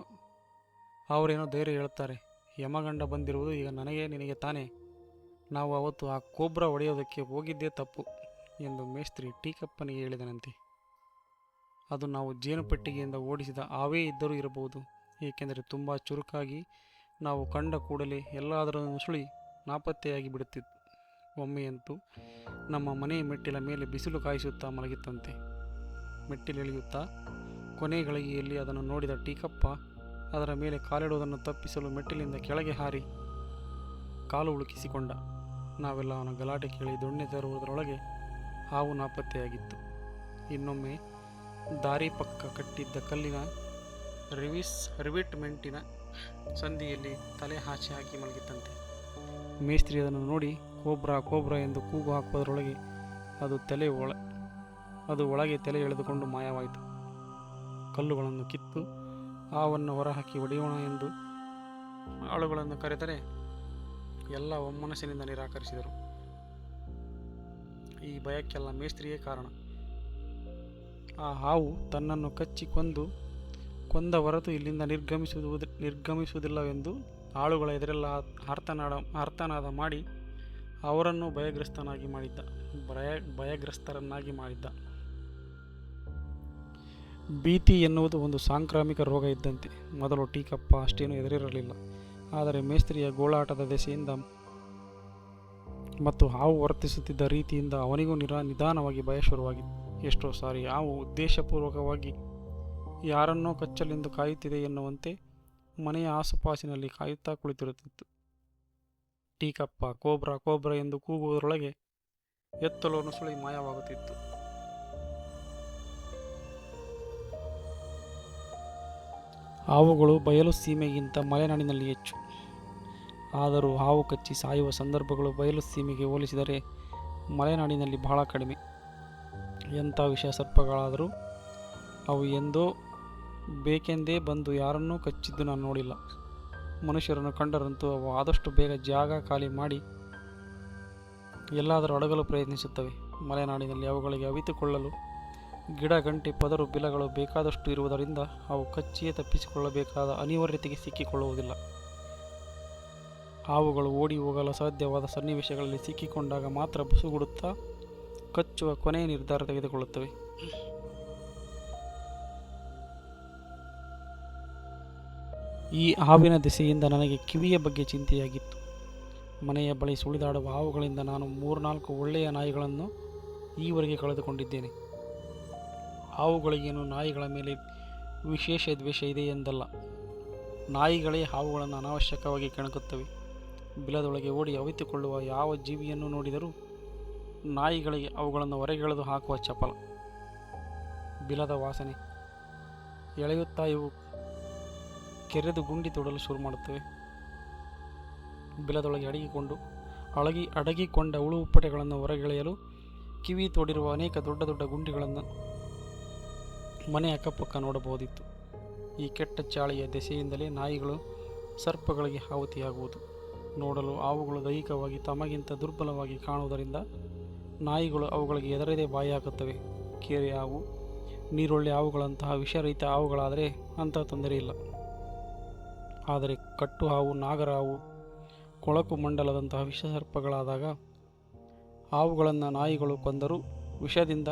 ಅವರೇನೋ ಧೈರ್ಯ ಹೇಳ್ತಾರೆ. ಯಮಗಂಡ ಬಂದಿರುವುದು ಈಗ ನನಗೆ ನಿನಗೆ ತಾನೇ. ನಾವು ಅವತ್ತು ಆ ಕೋಬ್ರಾ ಹೊಡೆಯೋದಕ್ಕೆ ಹೋಗಿದ್ದೇ ತಪ್ಪು ಎಂದು ಮೇಸ್ತ್ರಿ ಟೀಕಪ್ಪನಿಗೆ ಹೇಳಿದನಂತೆ. ಅದು ನಾವು ಜೇನು ಪೆಟ್ಟಿಗೆಯಿಂದ ಓಡಿಸಿದ ಹಾವೇ ಇದ್ದರೂ ಇರಬಹುದು. ಏಕೆಂದರೆ ತುಂಬ ಚುರುಕಾಗಿ ನಾವು ಕಂಡ ಕೂಡಲೇ ಎಲ್ಲಾದರೂ ನುಸುಳಿ ನಾಪತ್ತೆಯಾಗಿ ಬಿಡುತ್ತಿತ್ತು. ಒಮ್ಮೆಯಂತೂ ನಮ್ಮ ಮನೆಯ ಮೆಟ್ಟಿಲ ಮೇಲೆ ಬಿಸಿಲು ಕಾಯಿಸುತ್ತಾ ಮಲಗಿತ್ತಂತೆ. ಮೆಟ್ಟಿಲಿಳಿಯುತ್ತಾ ಕೊನೆ ಗಳಿಗೆಯಲ್ಲಿ ಅದನ್ನು ನೋಡಿದ ಟೀಕಪ್ಪ ಅದರ ಮೇಲೆ ಕಾಲಿಡುವುದನ್ನು ತಪ್ಪಿಸಲು ಮೆಟ್ಟಿಲಿಂದ ಕೆಳಗೆ ಹಾರಿ ಕಾಲು ಉಳುಕಿಸಿಕೊಂಡ. ನಾವೆಲ್ಲ ಅವನ ಗಲಾಟೆ ಕೇಳಿ ದೊಣ್ಣೆ ತರುವುದರೊಳಗೆ ಹಾವು ನಾಪತ್ತೆಯಾಗಿತ್ತು. ಇನ್ನೊಮ್ಮೆ ದಾರಿ ಪಕ್ಕ ಕಟ್ಟಿದ್ದ ಕಲ್ಲಿನ ರಿವಿಟ್ಮೆಂಟಿನ ಸಂದಿಯಲ್ಲಿ ತಲೆ ಹಾಚಿ ಹಾಕಿ ಮಲಗಿತ್ತಂತೆ. ಮೇಸ್ತ್ರಿ ಅದನ್ನು ನೋಡಿ ಕೋಬ್ರಾ ಕೋಬ್ರಾ ಎಂದು ಕೂಗು ಹಾಕುವುದರೊಳಗೆ ಅದು ಒಳಗೆ ತಲೆ ಎಳೆದುಕೊಂಡು ಮಾಯವಾಯಿತು. ಕಲ್ಲುಗಳನ್ನು ಕಿತ್ತು ಹಾವನ್ನು ಹೊರಹಾಕಿ ಹೊಡೆಯೋಣ ಎಂದು ಆಳುಗಳನ್ನು ಕರೆದರೆ ಎಲ್ಲ ಒಮ್ಮನಸ್ಸಿನಿಂದ ನಿರಾಕರಿಸಿದರು. ಈ ಭಯಕ್ಕೆಲ್ಲ ಮೇಸ್ತ್ರಿಯೇ ಕಾರಣ. ಆ ಹಾವು ತನ್ನನ್ನು ಕಚ್ಚಿ ಕೊಂದ ಹೊರತು ಇಲ್ಲಿಂದ ನಿರ್ಗಮಿಸುವುದಿಲ್ಲವೆಂದು ಆಳುಗಳ ಎದುರೆಲ್ಲ ಆರ್ತನಾದ ಮಾಡಿ ಅವರನ್ನು ಭಯಗ್ರಸ್ತರನ್ನಾಗಿ ಮಾಡಿದ್ದ. ಭೀತಿ ಎನ್ನುವುದು ಒಂದು ಸಾಂಕ್ರಾಮಿಕ ರೋಗ ಇದ್ದಂತೆ. ಮೊದಲು ಟೀಕಪ್ಪ ಅಷ್ಟೇನೂ ಹೆದರಿರಲಿಲ್ಲ. ಆದರೆ ಮೇಸ್ತ್ರಿಯ ಗೋಳಾಟದ ದೆಸೆಯಿಂದ ಮತ್ತು ಹಾವು ವರ್ತಿಸುತ್ತಿದ್ದ ರೀತಿಯಿಂದ ಅವನಿಗೂ ನಿಧಾನವಾಗಿ ಭಯ ಶುರುವಾಗಿತ್ತು. ಎಷ್ಟೋ ಸಾರಿ ಹಾವು ಉದ್ದೇಶಪೂರ್ವಕವಾಗಿ ಯಾರನ್ನೋ ಕಚ್ಚಲೆಂದು ಕಾಯುತ್ತಿದೆ ಎನ್ನುವಂತೆ ಮನೆಯ ಆಸುಪಾಸಿನಲ್ಲಿ ಕಾಯುತ್ತಾ ಕುಳಿತಿರುತ್ತಿತ್ತು. ಟೀಕಪ್ಪ ಕೋಬ್ರಾ ಕೋಬ್ರಾ ಎಂದು ಕೂಗುವುದರೊಳಗೆ ಎತ್ತಲು ನುಸುಳಿ ಮಾಯವಾಗುತ್ತಿತ್ತು. ಹಾವುಗಳು ಬಯಲು ಸೀಮೆಗಿಂತ ಮಲೆನಾಡಿನಲ್ಲಿ ಹೆಚ್ಚು. ಆದರೂ ಹಾವು ಕಚ್ಚಿ ಸಾಯುವ ಸಂದರ್ಭಗಳು ಬಯಲು ಸೀಮೆಗೆ ಹೋಲಿಸಿದರೆ ಮಲೆನಾಡಿನಲ್ಲಿ ಬಹಳ ಕಡಿಮೆ. ಎಂಥ ವಿಷ ಸರ್ಪಗಳಾದರೂ ಅವು ಎಂದೋ ಬೇಕೆಂದೇ ಬಂದು ಯಾರನ್ನೂ ಕಚ್ಚಿದ್ದು ನಾನು ನೋಡಿಲ್ಲ. ಮನುಷ್ಯರನ್ನು ಕಂಡರಂತೂ ಅವು ಆದಷ್ಟು ಬೇಗ ಜಾಗ ಖಾಲಿ ಮಾಡಿ ಎಲ್ಲಾದರೂ ಅಡಗಲು ಪ್ರಯತ್ನಿಸುತ್ತವೆ. ಮಲೆನಾಡಿನಲ್ಲಿ ಅವುಗಳಿಗೆ ಅವಿತುಕೊಳ್ಳಲು ಗಿಡ ಗಂಟೆ ಪದರು ಬಿಲಗಳು ಬೇಕಾದಷ್ಟು ಇರುವುದರಿಂದ ಅವು ಕಚ್ಚಿಯೇ ತಪ್ಪಿಸಿಕೊಳ್ಳಬೇಕಾದ ಅನಿವಾರ್ಯತೆಗೆ ಸಿಕ್ಕಿಕೊಳ್ಳುವುದಿಲ್ಲ. ಹಾವುಗಳು ಓಡಿ ಹೋಗಲು ಸಾಧ್ಯವಾದ ಸನ್ನಿವೇಶಗಳಲ್ಲಿ ಸಿಕ್ಕಿಕೊಂಡಾಗ ಮಾತ್ರ ಬುಸುಗುಡುತ್ತಾ ಕಚ್ಚುವ ಕೊನೆಯ ನಿರ್ಧಾರ ತೆಗೆದುಕೊಳ್ಳುತ್ತವೆ. ಈ ಹಾವಿನ ದೆಸೆಯಿಂದ ನನಗೆ ಕಿವಿಯ ಬಗ್ಗೆ ಚಿಂತೆಯಾಗಿತ್ತು. ಮನೆಯ ಬಳಿ ಸುಳಿದಾಡುವ ಹಾವುಗಳಿಂದ ನಾನು 3-4 ಒಳ್ಳೆಯ ನಾಯಿಗಳನ್ನು ಈವರೆಗೆ ಕಳೆದುಕೊಂಡಿದ್ದೇನೆ. ಹಾವುಗಳಿಗೇನು ನಾಯಿಗಳ ಮೇಲೆ ವಿಶೇಷ ದ್ವೇಷ ಇದೆ ಎಂದಲ್ಲ. ನಾಯಿಗಳೇ ಹಾವುಗಳನ್ನು ಅನಾವಶ್ಯಕವಾಗಿ ಕೆಣಕುತ್ತವೆ. ಬಿಲದೊಳಗೆ ಓಡಿ ಅವಿತುಕೊಳ್ಳುವ ಯಾವ ಜೀವಿಯನ್ನು ನೋಡಿದರೂ ನಾಯಿಗಳಿಗೆ ಅವುಗಳನ್ನು ಹೊರಗೆಳೆದು ಹಾಕುವ ಚಪಲ. ಬಿಲದ ವಾಸನೆ ಎಳೆಯುತ್ತಾ ಇವು ಕೆರೆದು ಗುಂಡಿ ತೊಡಲು ಶುರು ಮಾಡುತ್ತವೆ. ಬಿಲದೊಳಗೆ ಅಡಗಿಕೊಂಡ ಹುಳು ಉಪ್ಪಟೆಗಳನ್ನು ಹೊರಗೆಳೆಯಲು ಕಿವಿ ತೋಡಿರುವ ಅನೇಕ ದೊಡ್ಡ ದೊಡ್ಡ ಗುಂಡಿಗಳನ್ನು ಮನೆ ಅಕ್ಕಪಕ್ಕ ನೋಡಬಹುದಿತ್ತು. ಈ ಕೆಟ್ಟ ಚಾಳಿಯ ದೆಸೆಯಿಂದಲೇ ನಾಯಿಗಳು ಸರ್ಪಗಳಿಗೆ ಆಹುತಿಯಾಗುವುದು. ನೋಡಲು ಹಾವುಗಳು ದೈಹಿಕವಾಗಿ ತಮಗಿಂತ ದುರ್ಬಲವಾಗಿ ಕಾಣುವುದರಿಂದ ನಾಯಿಗಳು ಅವುಗಳಿಗೆ ಎದರದೇ ಬಾಯಿ ಹಾಕುತ್ತವೆ. ಕೆರೆ ಹಾವು, ನೀರೊಳ್ಳೆ ಹಾವುಗಳಂತಹ ವಿಷರಹಿತ ಹಾವುಗಳಾದರೆ ಅಂಥ ತೊಂದರೆ ಇಲ್ಲ. ಆದರೆ ಕಟ್ಟು ಹಾವು, ನಾಗರ ಹಾವು, ಕೊಳಕು ಮಂಡಲದಂತಹ ವಿಷಸರ್ಪಗಳಾದಾಗ ಹಾವುಗಳನ್ನು ನಾಯಿಗಳು ಕೊಂದರೂ ವಿಷದಿಂದ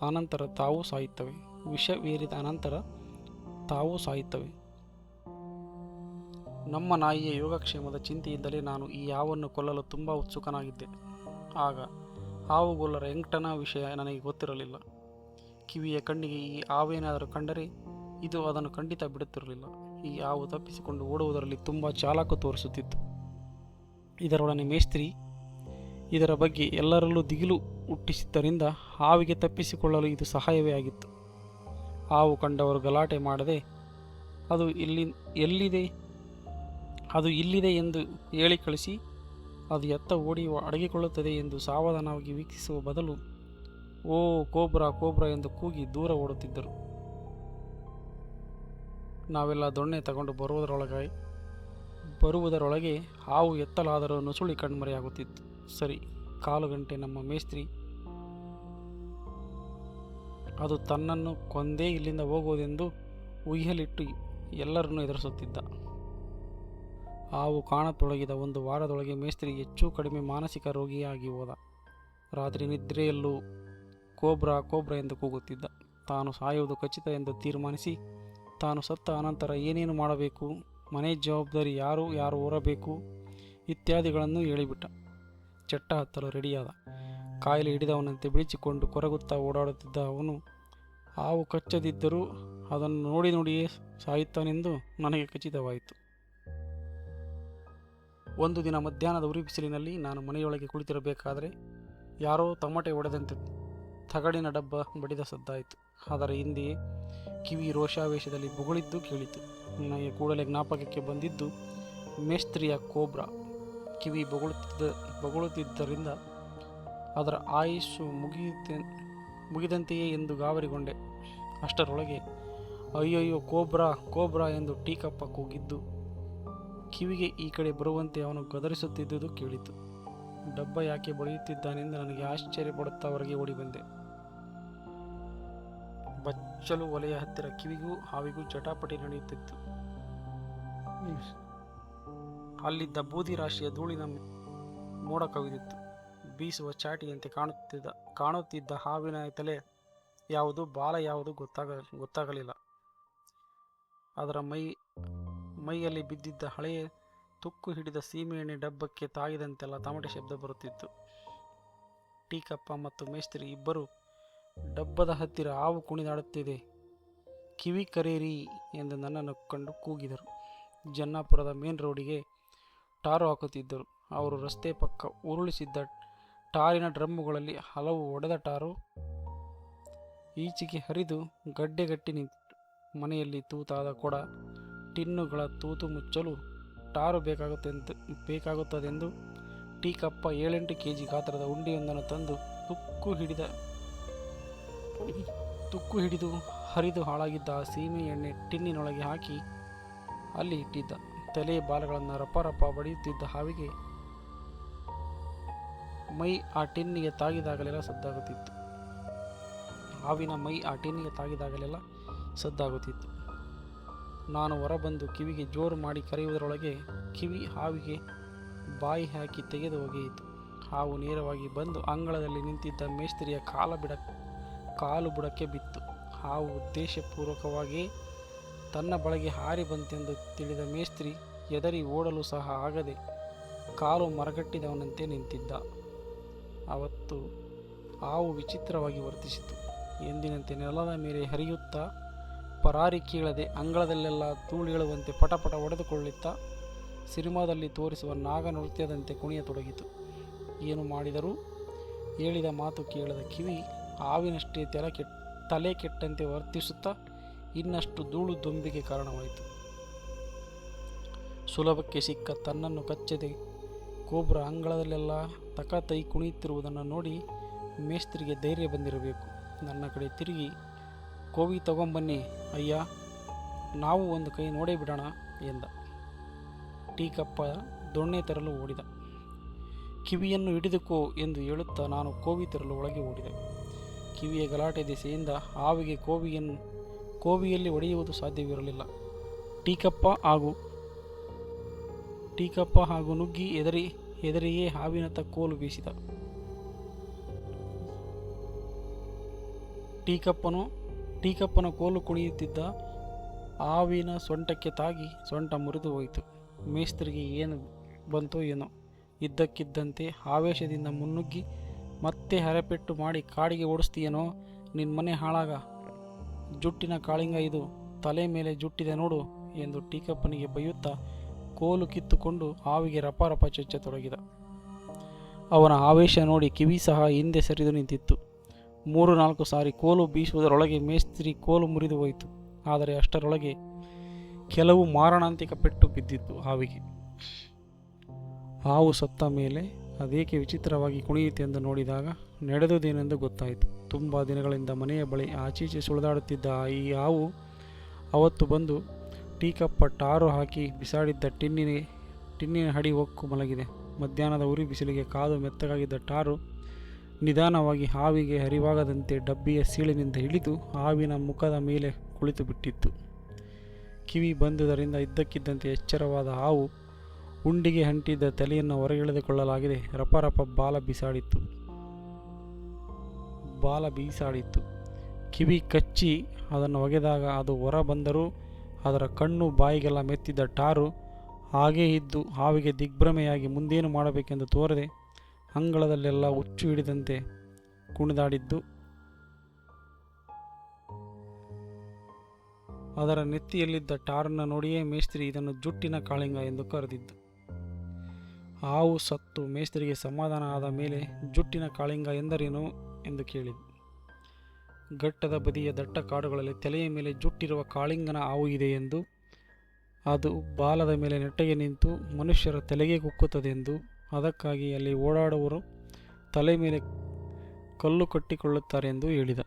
ಅನಂತರ ತಾವು ಸಾಯುತ್ತವೆ. ವಿಷವೇರಿದ ಅನಂತರ ತಾವು ಸಾಯುತ್ತವೆ. ನಮ್ಮ ನಾಯಿಯ ಯೋಗಕ್ಷೇಮದ ಚಿಂತೆಯಿಂದಲೇ ನಾನು ಈ ಹಾವನ್ನು ಕೊಲ್ಲಲು ತುಂಬ ಉತ್ಸುಕನಾಗಿದ್ದೆ. ಆಗ ಹಾವುಗೊಲ್ಲರ ಎಂಟನ ವಿಷಯ ನನಗೆ ಗೊತ್ತಿರಲಿಲ್ಲ. ಕಿವಿಯ ಕಣ್ಣಿಗೆ ಈ ಹಾವೇನಾದರೂ ಕಂಡರೆ ಇದು ಅದನ್ನು ಖಂಡಿತ ಬಿಡುತ್ತಿರಲಿಲ್ಲ. ಈ ಹಾವು ತಪ್ಪಿಸಿಕೊಂಡು ಓಡುವುದರಲ್ಲಿ ತುಂಬ ಚಾಲಾಕು ತೋರಿಸುತ್ತಿತ್ತು. ಇದರೊಡನೆ ಮೇಸ್ತ್ರಿ ಇದರ ಬಗ್ಗೆ ಎಲ್ಲರಲ್ಲೂ ದಿಗಿಲು ಹುಟ್ಟಿಸಿದ್ದರಿಂದ ಹಾವಿಗೆ ತಪ್ಪಿಸಿಕೊಳ್ಳಲು ಇದು ಸಹಾಯವೇ ಆಗಿತ್ತು. ಹಾವು ಕಂಡವರು ಗಲಾಟೆ ಮಾಡದೆ ಅದು ಇಲ್ಲಿದೆ ಎಂದು ಹೇಳಿ ಕಳಿಸಿ ಅದು ಎತ್ತ ಓಡಿ ಅಡಗಿಕೊಳ್ಳುತ್ತದೆ ಎಂದು ಸಾವಧಾನವಾಗಿ ವೀಕ್ಷಿಸುವ ಬದಲು ಓ ಕೋಬ್ರಾ ಕೋಬ್ರಾ ಎಂದು ಕೂಗಿ ದೂರ ಓಡುತ್ತಿದ್ದರು. ನಾವೆಲ್ಲ ದೊಣ್ಣೆ ತಗೊಂಡು ಬರುವುದರೊಳಗೆ ಹಾವು ಎತ್ತಲಾದರೂ ನುಸುಳಿ ಕಣ್ಮರೆಯಾಗುತ್ತಿತ್ತು. ಸರಿ, ಕಾಲು ಗಂಟೆ ನಮ್ಮ ಮೇಸ್ತ್ರಿ ಅದು ತನ್ನನ್ನು ಕೊಂದೇ ಇಲ್ಲಿಂದ ಹೋಗುವುದೆಂದು ಉಯ್ಯಲಿಟ್ಟು ಎಲ್ಲರನ್ನೂ ಎದುರಿಸುತ್ತಿದ್ದ. ಹಾವು ಕಾಣತೊಡಗಿದ 1 ವಾರದೊಳಗೆ ಮೇಸ್ತ್ರಿ ಹೆಚ್ಚು ಕಡಿಮೆ ಮಾನಸಿಕ ರೋಗಿಯಾಗಿ ಹೋದ. ರಾತ್ರಿ ನಿದ್ರೆಯಲ್ಲೂ ಕೋಬ್ರಾ ಕೋಬ್ರಾ ಎಂದು ಕೂಗುತ್ತಿದ್ದ. ತಾನು ಸಾಯುವುದು ಖಚಿತ ಎಂದು ತೀರ್ಮಾನಿಸಿ ತಾನು ಸತ್ತ ಅನಂತರ ಏನೇನು ಮಾಡಬೇಕು, ಮನೆ ಜವಾಬ್ದಾರಿ ಯಾರು ಹೊರಬೇಕು ಇತ್ಯಾದಿಗಳನ್ನು ಹೇಳಿಬಿಟ್ಟ. ಚಟ್ಟ ಹತ್ತಲು ರೆಡಿಯಾದ. ಕಾಯಿಲೆ ಹಿಡಿದವನಂತೆ ಬಿಳಿಚಿಕೊಂಡು ಕೊರಗುತ್ತಾ ಓಡಾಡುತ್ತಿದ್ದ ಅವನು ಹಾವು ಕಚ್ಚದಿದ್ದರೂ ಅದನ್ನು ನೋಡಿಯೇ ಸಾಯುತ್ತಾನೆಂದು ನನಗೆ ಖಚಿತವಾಯಿತು. ಒಂದು ದಿನ ಮಧ್ಯಾಹ್ನದ ಉರಿ ಬಿಸಿಲಿನಲ್ಲಿ ನಾನು ಮನೆಯೊಳಗೆ ಕುಳಿತಿರಬೇಕಾದರೆ ಯಾರೋ ತಮಟೆ ಹೊಡೆದಂತೆ ತಗಡಿನ ಡಬ್ಬ ಬಡಿದ ಸದ್ದಾಯಿತು. ಅದರ ಹಿಂದೆಯೇ ಕಿವಿ ರೋಷಾವೇಶದಲ್ಲಿ ಬೊಗಳಿದ್ದು ಕೇಳಿತು. ನನಗೆ ಕೂಡಲೇ ಜ್ಞಾಪಕಕ್ಕೆ ಬಂದಿದ್ದು ಮೇಸ್ತ್ರಿಯ ಕೋಬ್ರಾ. ಕಿವಿ ಬೊಗಳುತ್ತಿದ್ದರಿಂದ ಅದರ ಆಯುಸ್ಸು ಮುಗಿದಂತೆಯೇ ಎಂದು ಗಾಬರಿಗೊಂಡೆ. ಅಷ್ಟರೊಳಗೆ ಅಯ್ಯಯ್ಯೋ ಕೋಬ್ರಾ ಕೋಬ್ರಾ ಎಂದು ಟೀಕಪ್ಪ ಕೂಗಿದ್ದು ಕಿವಿಗೆ ಈ ಕಡೆ ಬರುವಂತೆ ಅವನು ಗದರಿಸುತ್ತಿದ್ದುದು ಕೇಳಿತು. ಡಬ್ಬ ಯಾಕೆ ಬಡಿಯುತ್ತಿದ್ದಾನೆಂದು ನನಗೆ ಆಶ್ಚರ್ಯಪಡುತ್ತಾ ಹೊರಗೆ ಓಡಿ ಬಂದೆ. ಬಚ್ಚಲು ಒಲೆಯ ಹತ್ತಿರ ಕಿವಿಗೂ ಹಾವಿಗೂ ಜಟಾಪಟಿ ನಡೆಯುತ್ತಿತ್ತು. ಅಲ್ಲಿದ್ದ ಬೂದಿ ರಾಶಿಯ ಧೂಳಿನ ಮೋಡ ಕವಿದಿತ್ತು. ಬೀಸುವ ಚಾಟಿಯಂತೆ ಕಾಣುತ್ತಿದ್ದ ಹಾವಿನ ತಲೆ ಯಾವುದು, ಬಾಲ ಯಾವುದು ಗೊತ್ತಾಗಲಿಲ್ಲ. ಅದರ ಮೈಯಲ್ಲಿ ಬಿದ್ದಿದ್ದ ಹಳೆಯ ತುಕ್ಕು ಹಿಡಿದ ಸೀಮೆಎಣ್ಣೆ ಡಬ್ಬಕ್ಕೆ ತಾಗಿದಂತೆಲ್ಲ ತಮಟೆ ಶಬ್ದ ಬರುತ್ತಿತ್ತು. ಟೀಕಪ್ಪ ಮತ್ತು ಮೇಸ್ತ್ರಿ ಇಬ್ಬರು ಡಬ್ಬದ ಹತ್ತಿರ ಹಾವು ಕುಣಿದಾಡುತ್ತಿದೆ, ಕಿವಿ ಕರೇರಿ ಎಂದು ನನ್ನನ್ನು ಕಂಡು ಕೂಗಿದರು. ಜನ್ನಾಪುರದ ಮೇನ್ ರೋಡಿಗೆ ಟಾರು ಹಾಕುತ್ತಿದ್ದರು. ಅವರು ರಸ್ತೆ ಪಕ್ಕ ಉರುಳಿಸಿದ್ದ ಟಾರಿನ ಡ್ರಮ್ಮುಗಳಲ್ಲಿ ಹಲವು ಒಡೆದ ಟಾರು ಈಚೆಗೆ ಹರಿದು ಗಡ್ಡೆಗಟ್ಟಿ ನಿಂತಿತ್ತು. ಮನೆಯಲ್ಲಿ ತೂತಾದ ಕೊಡ, ಟಿನ್ನುಗಳ ತೂತು ಮುಚ್ಚಲು ಟಾರು ಬೇಕಾಗುತ್ತದೆಂದು ಟೀಕಪ್ಪ 7-8 kg ಗಾತ್ರದ ಉಂಡೆಯೊಂದನ್ನು ತಂದು ತುಕ್ಕು ಹಿಡಿದು ಹರಿದು ಹಾಳಾಗಿದ್ದ ಆ ಸೀಮೆ ಎಣ್ಣೆ ಟಿನ್ನಿನೊಳಗೆ ಹಾಕಿ ಅಲ್ಲಿ ಇಟ್ಟಿದ್ದ. ತಲೆ ಬಾಲಗಳನ್ನು ರಪ ಬಡಿಯುತ್ತಿದ್ದ ಹಾವಿಗೆ ಮೈ ಆ ಟಿನ್ನಿಗೆ ತಾಗಿದಾಗಲೆಲ್ಲ ಸದ್ದಾಗುತ್ತಿತ್ತು. ನಾನು ಹೊರಬಂದು ಕಿವಿಗೆ ಜೋರು ಮಾಡಿ ಕರೆಯುವುದರೊಳಗೆ ಕಿವಿ ಹಾವಿಗೆ ಬಾಯಿ ಹಾಕಿ ತೆಗೆದು ಒಗೆಯಿತು. ಹಾವು ನೇರವಾಗಿ ಬಂದು ಅಂಗಳದಲ್ಲಿ ನಿಂತಿದ್ದ ಮೇಸ್ತ್ರಿಯ ಕಾಲು ಬುಡಕ್ಕೆ ಬಿತ್ತು. ಹಾವು ಉದ್ದೇಶಪೂರ್ವಕವಾಗಿ ತನ್ನ ಬಳಿಗೆ ಹಾರಿ ಬಂತೆಂದು ತಿಳಿದ ಮೇಸ್ತ್ರಿ ಎದರಿ ಓಡಲು ಸಹ ಆಗದೆ ಕಾಲು ಮರಗಟ್ಟಿದವನಂತೆ ನಿಂತಿದ್ದ. ಅವತ್ತು ಹಾವು ವಿಚಿತ್ರವಾಗಿ ವರ್ತಿಸಿತು. ಎಂದಿನಂತೆ ನೆಲದ ಮೇಲೆ ಹರಿಯುತ್ತಾ ಪರಾರಿ ಕೀಳದೆ ಅಂಗಳದಲ್ಲೆಲ್ಲ ಧೂಳೇಳುವಂತೆ ಪಟಪಟ ಹೊಡೆದುಕೊಳ್ಳುತ್ತಾ ಸಿನಿಮಾದಲ್ಲಿ ತೋರಿಸುವ ನಾಗ ನೃತ್ಯದಂತೆ ಕುಣಿಯತೊಡಗಿತು. ಏನು ಮಾಡಿದರೂ ಹೇಳಿದ ಮಾತು ಕೇಳದ ಕಿವಿ ಹಾವಿನಷ್ಟೇ ತಲೆ ಕೆಟ್ಟಂತೆ ವರ್ತಿಸುತ್ತಾ ಇನ್ನಷ್ಟು ಧೂಳು ದೊಂಬಿಗೆ ಕಾರಣವಾಯಿತು. ಸುಲಭಕ್ಕೆ ಸಿಕ್ಕ ತನ್ನನ್ನು ಕಚ್ಚದೆ ಕೋಬ್ರಾ ಅಂಗಳದಲ್ಲೆಲ್ಲ ತಕತೈ ಕುಣಿಯುತ್ತಿರುವುದನ್ನು ನೋಡಿ ಮೇಸ್ತ್ರಿಗೆ ಧೈರ್ಯ ಬಂದಿರಬೇಕು. ನನ್ನ ಕಡೆ ತಿರುಗಿ, ಕೋವಿ ತಗೊಂಬನ್ನಿ ಅಯ್ಯ, ನಾವು ಒಂದು ಕೈ ನೋಡೇ ಬಿಡೋಣ ಎಂದ. ಟೀಕಪ್ಪ ದೊಣ್ಣೆ ತರಲು ಓಡಿದ. ಕಿವಿಯನ್ನು ಹಿಡಿದುಕೋ ಎಂದು ಹೇಳುತ್ತಾ ನಾನು ಕೋವಿ ತರಲು ಒಳಗೆ ಓಡಿದೆ. ಕಿವಿಯ ಗಲಾಟೆ ದಿಸೆಯಿಂದ ಹಾವಿಗೆ ಕೋವಿಯಲ್ಲಿ ಹೊಡೆಯುವುದು ಸಾಧ್ಯವಿರಲಿಲ್ಲ. ಟೀಕಪ್ಪ ಹಾಗೂ ನುಗ್ಗಿ ಎದರಿಯೇ ಹಾವಿನತ್ತ ಕೋಲು ಬೀಸಿದ. ಟೀಕಪ್ಪನ ಕೋಲು ಕುಣಿಯುತ್ತಿದ್ದ ಹಾವಿನ ಸೊಂಟಕ್ಕೆ ತಾಗಿ ಸೊಂಟ ಮುರಿದು ಹೋಯಿತು. ಮೇಸ್ತ್ರಿಗೆ ಏನು ಬಂತೋ ಏನೋ, ಇದ್ದಕ್ಕಿದ್ದಂತೆ ಆವೇಶದಿಂದ ಮುನ್ನುಗ್ಗಿ ಮತ್ತೆ ಹರೆಪೆಟ್ಟು ಮಾಡಿ ಕಾಡಿಗೆ ಓಡಿಸ್ತೀಯನೋ, ನಿನ್ನ ಮನೆ ಹಾಳಾಗ, ಜುಟ್ಟಿನ ಕಾಳಿಂಗ ಇದು, ತಲೆ ಮೇಲೆ ಜುಟ್ಟಿದೆ ನೋಡು ಎಂದು ಟೀಕಪ್ಪನಿಗೆ ಬೈಯುತ್ತಾ ಕೋಲು ಕಿತ್ತುಕೊಂಡು ಹಾವಿಗೆ ರಪಾರಪ ಚಚ್ಚತೊಡಗಿದ. ಅವನ ಆವೇಶ ನೋಡಿ ಕಿವಿ ಸಹ ಹಿಂದೆ ಸರಿದು ನಿಂತಿತ್ತು. 3-4 ಸಾರಿ ಕೋಲು ಬೀಸುವುದರೊಳಗೆ ಮೇಸ್ತ್ರಿ ಕೋಲು ಮುರಿದು ಹೋಯಿತು. ಆದರೆ ಅಷ್ಟರೊಳಗೆ ಕೆಲವು ಮಾರಣಾಂತಿಕ ಪೆಟ್ಟು ಬಿದ್ದಿತ್ತು ಹಾವಿಗೆ. ಹಾವು ಸತ್ತ ಮೇಲೆ ಅದೇಕೆ ವಿಚಿತ್ರವಾಗಿ ಕುಣಿಯಿತೆಂದು ನೋಡಿದಾಗ ನಡೆದುದೇನೆಂದು ಗೊತ್ತಾಯಿತು. ತುಂಬ ದಿನಗಳಿಂದ ಮನೆಯ ಬಳಿ ಆಚೀಚೆ ಸುಳಿದಾಡುತ್ತಿದ್ದ ಈ ಹಾವು ಅವತ್ತು ಬಂದು ಟೀಕಪ್ಪ ಟಾರು ಹಾಕಿ ಬಿಸಾಡಿದ್ದ ಟಿನ್ನಿನ ಹಡಿ ಹೊಕ್ಕು ಮಲಗಿದೆ. ಮಧ್ಯಾಹ್ನದ ಉರಿ ಬಿಸಿಲಿಗೆ ಕಾದು ಮೆತ್ತಗಾಗಿದ್ದ ಟಾರು ನಿಧಾನವಾಗಿ ಹಾವಿಗೆ ಹರಿವಾಗದಂತೆ ಡಬ್ಬಿಯ ಸೀಳಿನಿಂದ ಇಳಿದು ಹಾವಿನ ಮುಖದ ಮೇಲೆ ಕುಳಿತು ಬಿಟ್ಟಿತ್ತು. ಕಿವಿ ಬಂದುದರಿಂದ ಇದ್ದಕ್ಕಿದ್ದಂತೆ ಎಚ್ಚರವಾದ ಹಾವು ಉಂಡಿಗೆ ಅಂಟಿದ್ದ ತಲೆಯನ್ನು ಹೊರಗೆಳೆದುಕೊಳ್ಳಲಾಗಿದೆ ರಪರಪ ಬಾಲ ಬೀಸಾಡಿತ್ತು. ಕಿವಿ ಕಚ್ಚಿ ಅದನ್ನು ಒಗೆದಾಗ ಅದು ಹೊರ ಬಂದರೂ ಅದರ ಕಣ್ಣು ಬಾಯಿಗೆಲ್ಲ ಮೆತ್ತಿದ್ದ ಟಾರು ಹಾಗೇ ಇದ್ದು ಹಾವಿಗೆ ದಿಗ್ಭ್ರಮೆಯಾಗಿ ಮುಂದೇನು ಮಾಡಬೇಕೆಂದು ತೋರದೆ ಅಂಗಳದಲ್ಲೆಲ್ಲ ಹುಚ್ಚು ಹಿಡಿದಂತೆ ಕುಣಿದಾಡಿದ್ದು. ಅದರ ನೆತ್ತಿಯಲ್ಲಿದ್ದ ಟಾರನ್ನು ನೋಡಿಯೇ ಮೇಸ್ತ್ರಿ ಇದನ್ನು ಜುಟ್ಟಿನ ಕಾಳಿಂಗ ಎಂದು ಕರೆದಿದ್ದು. ಹಾವು ಸತ್ತು ಮೇಸ್ತ್ರಿಗೆ ಸಮಾಧಾನ ಆದ ಮೇಲೆ ಜುಟ್ಟಿನ ಕಾಳಿಂಗ ಎಂದರೇನು ಎಂದು ಕೇಳಿದ. ಘಟ್ಟದ ಬದಿಯ ದಟ್ಟ ಕಾಡುಗಳಲ್ಲಿ ತಲೆಯ ಮೇಲೆ ಜುಟ್ಟಿರುವ ಕಾಳಿಂಗನ ಹಾವು ಇದೆ ಎಂದು, ಅದು ಬಾಲದ ಮೇಲೆ ನೆಟ್ಟಗೆ ನಿಂತು ಮನುಷ್ಯರ ತಲೆಗೆ ಕುಕ್ಕುತ್ತದೆಂದು, ಅದಕ್ಕಾಗಿ ಅಲ್ಲಿ ಓಡಾಡುವವರು ತಲೆ ಮೇಲೆ ಕಲ್ಲು ಕಟ್ಟಿಕೊಳ್ಳುತ್ತಾರೆ ಎಂದು ಹೇಳಿದ.